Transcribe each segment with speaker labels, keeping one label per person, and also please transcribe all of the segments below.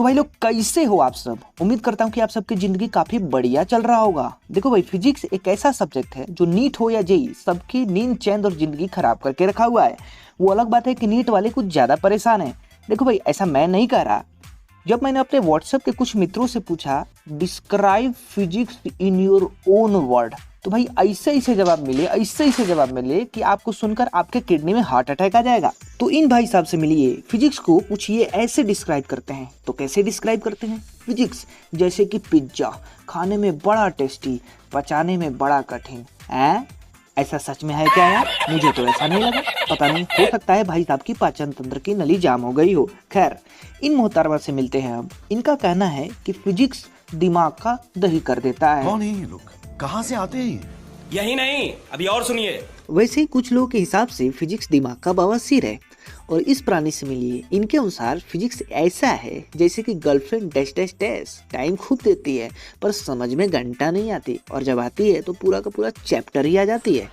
Speaker 1: तो भाई लोग कैसे हो आप सब। उम्मीद करता हूँ कि आप सबकी जिंदगी काफी बढ़िया चल रहा होगा। देखो भाई, फिजिक्स एक ऐसा सब्जेक्ट है जो नीट हो या जेई सबकी नींद चैन और जिंदगी खराब करके रखा हुआ है। वो अलग बात है कि नीट वाले कुछ ज्यादा परेशान है। देखो भाई, ऐसा मैं नहीं कह रहा। जब मैंने अपने व्हाट्सएप के कुछ मित्रों से पूछा describe physics in your own word, तो भाई ऐसे ऐसे जवाब मिले कि आपको सुनकर आपके किडनी में हार्ट अटैक आ जाएगा। तो इन भाई साहब से मिलिए, फिजिक्स को पूछिए ऐसे डिस्क्राइब करते हैं। तो कैसे डिस्क्राइब करते हैं फिजिक्स? जैसे कि पिज्जा खाने में बड़ा टेस्टी, पचाने में बड़ा कठिन। ऐसा सच में है क्या यार? मुझे तो ऐसा नहीं लगा। पता नहीं, हो सकता है भाई साहब की पाचन तंत्र की नली जाम हो गई हो। खैर, इन मोहतरमा से मिलते हैं अब। इनका कहना है कि फिजिक्स दिमाग का दही कर देता है।
Speaker 2: कौन है ये लोग? कहाँ से आते हैं?
Speaker 3: यही नहीं, अभी और सुनिए।
Speaker 1: वैसे ही कुछ लोगों के हिसाब से फिजिक्स दिमाग का बवासीर है। और इस प्राणी से मिलिए, इनके अनुसार फिजिक्स ऐसा है जैसे कि girlfriend dash dash dash time खूब देती है पर समझ में घंटा नहीं आती, और जब आती है तो पूरा का पूरा चैप्टर ही आ जाती है।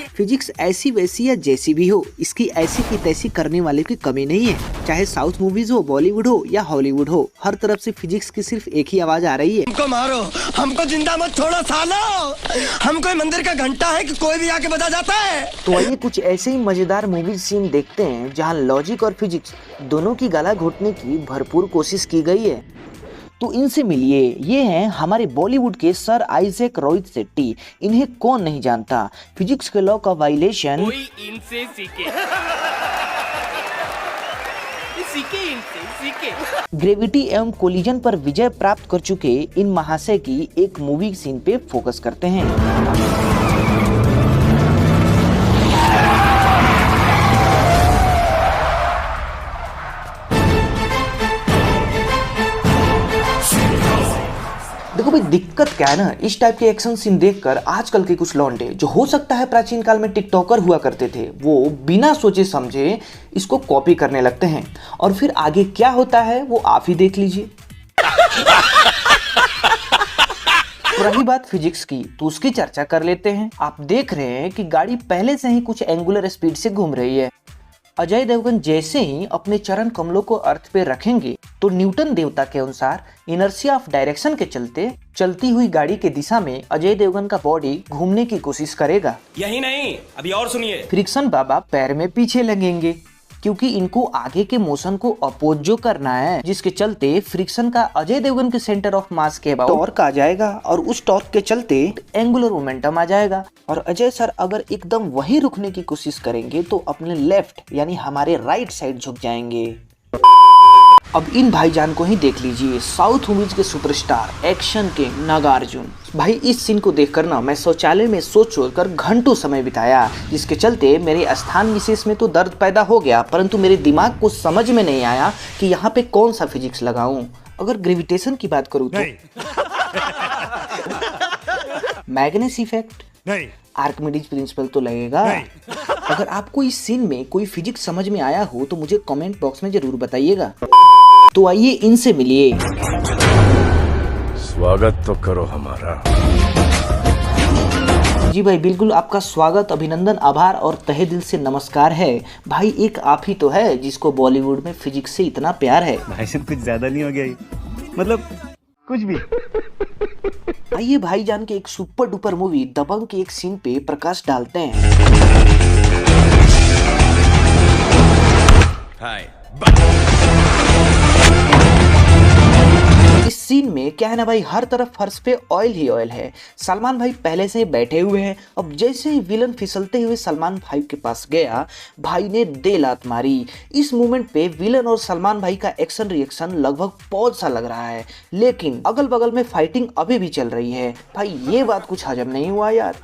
Speaker 1: फिजिक्स ऐसी वैसी या जैसी भी हो, इसकी ऐसी की तैसी करने वाले की कमी नहीं है। चाहे साउथ मूवीज हो, बॉलीवुड हो या हॉलीवुड हो, हर तरफ से फिजिक्स की सिर्फ एक ही आवाज आ रही है,
Speaker 4: हमको मारो, हमको जिंदा मत छोड़ो सालो। हम कोई मंदिर का घंटा है कि कोई भी आके बजा जाता है।
Speaker 1: तो आइए कुछ ऐसे ही मजेदार मूवी सीन देखते हैं जहां लॉजिक और फिजिक्स दोनों की गला घोटने की भरपूर कोशिश की गई है। तो इनसे मिलिए, ये हैं हमारे बॉलीवुड के सर आइजैक रोहित शेट्टी। इन्हें कौन नहीं जानता। फिजिक्स के लॉ का वायलेशन
Speaker 3: कोई इनसे सीखे। सीखे।
Speaker 1: ग्रेविटी एवं कोलिजन पर विजय प्राप्त कर चुके इन महाशय की एक मूवी सीन पे फोकस करते हैं। देखो भाई, दिक्कत क्या है ना, इस टाइप के एक्शन सीन देखकर आजकल के कुछ लौंडे, जो हो सकता है प्राचीन काल में टिकटॉकर हुआ करते थे, वो बिना सोचे समझे इसको कॉपी करने लगते हैं। और फिर आगे क्या होता है वो आप ही देख लीजिए। रही बात फिजिक्स की, तो उसकी चर्चा कर लेते हैं। आप देख रहे हैं कि गाड़ी पहले से ही कुछ एंगुलर स्पीड से घूम रही है। अजय देवगन जैसे ही अपने चरण कमलों को अर्थ पे रखेंगे तो न्यूटन देवता के अनुसार इनर्शिया ऑफ डायरेक्शन के चलते चलती हुई गाड़ी के दिशा में अजय देवगन का बॉडी घूमने की कोशिश करेगा।
Speaker 3: यही नहीं, अभी और सुनिए।
Speaker 1: फ्रिक्शन बाबा पैर में पीछे लगेंगे क्योंकि इनको आगे के मोशन को अपोज जो करना है, जिसके चलते फ्रिक्शन का अजय देवगन के सेंटर ऑफ मास के अबाउट टॉर्क आ जाएगा और उस टॉर्क के चलते एंगुलर मोमेंटम आ जाएगा। और अजय सर अगर एकदम वही रुकने की कोशिश करेंगे तो अपने लेफ्ट यानी हमारे राइट साइड झुक जाएंगे। अब इन भाईजान को ही देख लीजिए, साउथ मूवीज के सुपरस्टार एक्शन के नागार्जुन। भाई इस सीन को देखकर ना मैं शौचालय में सोच कर घंटों समय बिताया, जिसके चलते मेरे स्थान विशेष में तो दर्द पैदा हो गया, परंतु मेरे दिमाग को समझ में नहीं आया कि यहाँ पे कौन सा फिजिक्स लगाऊं। अगर ग्रेविटेशन की बात करूँ तो मैग्नेस इफेक्ट नहीं, आर्किमिडीज प्रिंसिपल तो लगेगा। अगर आपको इस सीन में कोई फिजिक्स समझ में आया हो तो मुझे कमेंट बॉक्स में जरूर बताइएगा। तो आइए इनसे मिलिए।
Speaker 2: स्वागत तो करो हमारा।
Speaker 1: जी भाई, बिल्कुल आपका स्वागत, अभिनंदन, आभार और तहे दिल से नमस्कार है। भाई एक आप ही तो है जिसको बॉलीवुड में फिजिक्स से इतना प्यार है।
Speaker 5: भाई साहब कुछ ज्यादा नहीं हो गया ये? मतलब कुछ भी।
Speaker 1: आइए भाईजान के एक सुपर डुपर मूवी दबंग के एक सीन पे प्रकाश डालते हैं। इस सीन में क्या है ना भाई, हर तरफ फर्श पे ऑयल ही ऑयल है। सलमान भाई पहले से बैठे हुए हैं। अब जैसे ही विलन फिसलते हुए सलमान भाई के पास गया, भाई ने दे लात मारी। इस मोमेंट पे विलन और सलमान भाई का एक्शन रिएक्शन लगभग पौध सा लग रहा है, लेकिन अगल बगल में फाइटिंग अभी भी चल रही है। भाई ये बात कुछ हजम नहीं हुआ यार।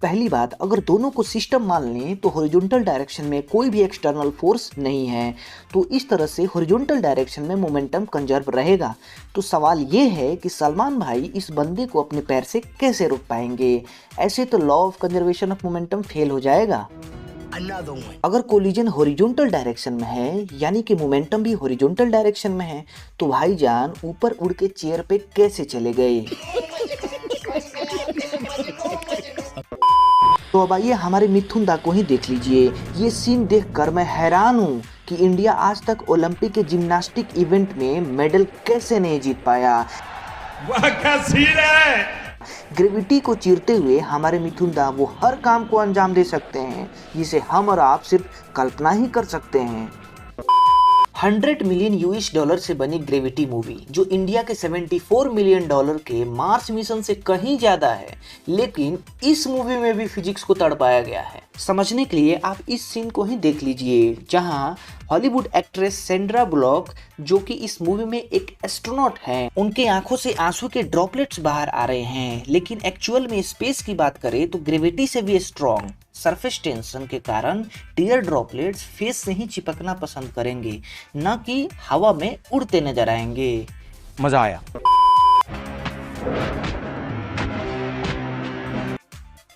Speaker 1: पहली बात, अगर दोनों को सिस्टम मान लें तो हॉरिजॉन्टल डायरेक्शन में कोई भी एक्सटर्नल फोर्स नहीं है, तो इस तरह से हॉरिजॉन्टल डायरेक्शन में मोमेंटम कंजर्व रहेगा। तो सवाल ये है कि सलमान भाई इस बंदे को अपने पैर से कैसे रोक पाएंगे? ऐसे तो law of conservation of momentum fail हो जाएगा। अगर कोलिजन हॉरिजॉन्टल डायरेक्शन में है, यानी कि मोमेंटम भी हॉरिजॉन्टल डायरेक्शन में है, तो भाईजान ऊपर उड़ के चेयर पे कैसे चले गए? तो अब आइए हमारे मिथुन दा को ही देख लीजिए। ये सीन देखकर मैं हैरान हूँ कि इंडिया आज तक ओलंपिक के जिम्नास्टिक इवेंट में मेडल कैसे नहीं जीत पाया।
Speaker 2: वाह क्या सीन है।
Speaker 1: ग्रेविटी को चीरते हुए हमारे मिथुन दा वो हर काम को अंजाम दे सकते हैं जिसे हम और आप सिर्फ कल्पना ही कर सकते हैं। 100 मिलियन यूएस डॉलर से बनी ग्रेविटी मूवी जो इंडिया के 74 मिलियन डॉलर के मार्स मिशन से कहीं ज्यादा है, लेकिन इस मूवी में भी फिजिक्स को तड़पाया गया है। समझने के लिए आप इस सीन को ही देख लीजिए जहां हॉलीवुड एक्ट्रेस सैंड्रा बुलॉक जो कि इस मूवी में एक एस्ट्रोनॉट हैं, उनके आंखों से आंसू के ड्रॉपलेट्स बाहर आ रहे हैं, लेकिन एक्चुअल में स्पेस की बात करें तो ग्रेविटी से भी स्ट्रॉन्ग सरफेस टेंशन के कारण टीयर ड्रॉपलेट्स फेस से ही चिपकना पसंद करेंगे, न कि हवा में उड़ते नजर आएंगे।
Speaker 5: मजा आया।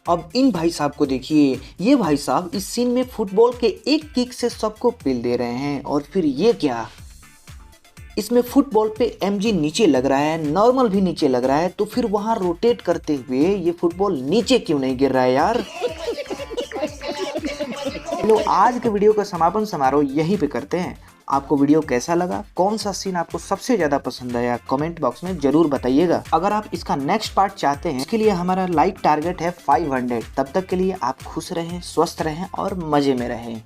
Speaker 1: अब इन भाई साहब को देखिए, ये भाई साहब इस सीन में फुटबॉल के एक किक से सबको पील दे रहे हैं, और फिर ये क्या, इसमें फुटबॉल पे एमजी नीचे लग रहा है, नॉर्मल भी नीचे लग रहा है, तो फिर वहां रोटेट करते हुए ये फुटबॉल नीचे क्यों नहीं गिर रहा है यार। चलो आज के वीडियो का समापन समारोह यहीं पे करते हैं। आपको वीडियो कैसा लगा, कौन सा सीन आपको सबसे ज्यादा पसंद आया, कमेंट बॉक्स में जरूर बताइएगा। अगर आप इसका नेक्स्ट पार्ट चाहते हैं, इसके लिए हमारा लाइक टारगेट है 500। तब तक के लिए आप खुश रहें, स्वस्थ रहें और मजे में रहें।